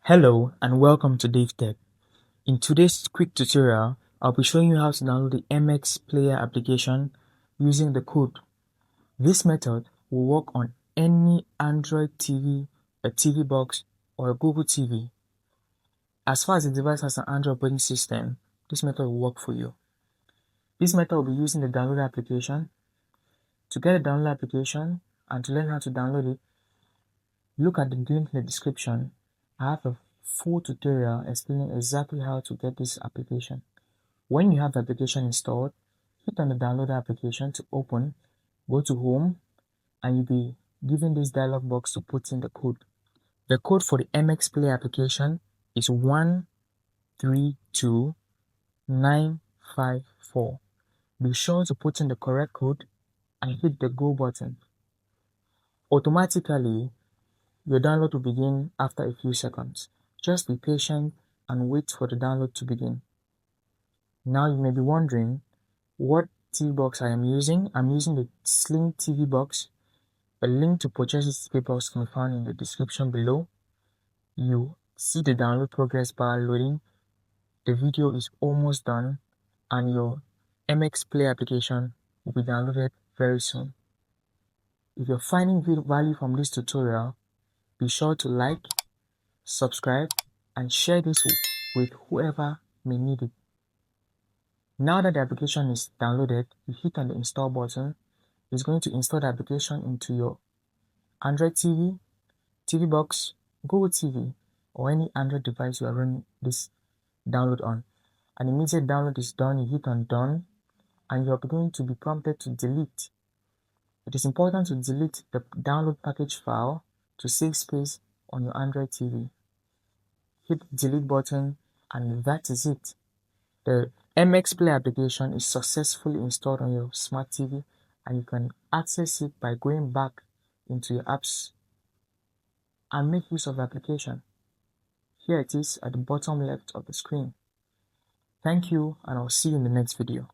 Hello and welcome to DaveTech. In today's quick tutorial, I'll be showing you how to download the MX Player application using the code. This method will work on any Android TV, a TV box, or a Google TV. As far as the device has an Android operating system, this method will work for you. This method will be using the download application. To get a download application and to learn how to download it, look at the link in the description. I have a full tutorial explaining exactly how to get this application. When you have the application installed, hit on the download application to open, go to home, and you'll be given this dialog box to put in the code. The code for the MX Play application is 132954. Be sure to put in the correct code and hit the go button. Automatically, your download will begin after a few seconds. Just be patient and wait for the download to begin. Now you may be wondering what TV box I am using. I'm using the Slim TV box. A link to purchase this TV box can be found in the description below. You see the download progress bar loading. The video is almost done and your MX Play application will be downloaded very soon. If you're finding value from this tutorial, be sure to like, subscribe, and share this with whoever may need it. Now that the application is downloaded, you hit on the install button. It's going to install the application into your Android TV, TV box, Google TV, or any Android device you are running this download on. An immediate download is done, you hit on done, and you are going to be prompted to delete. It is important to delete the download package file to save space on your Android TV. Hit the delete button and that is it. The MX Play application is successfully installed on your smart TV and you can access it by going back into your apps and make use of the application. Here it is at the bottom left of the screen. Thank you and I'll see you in the next video.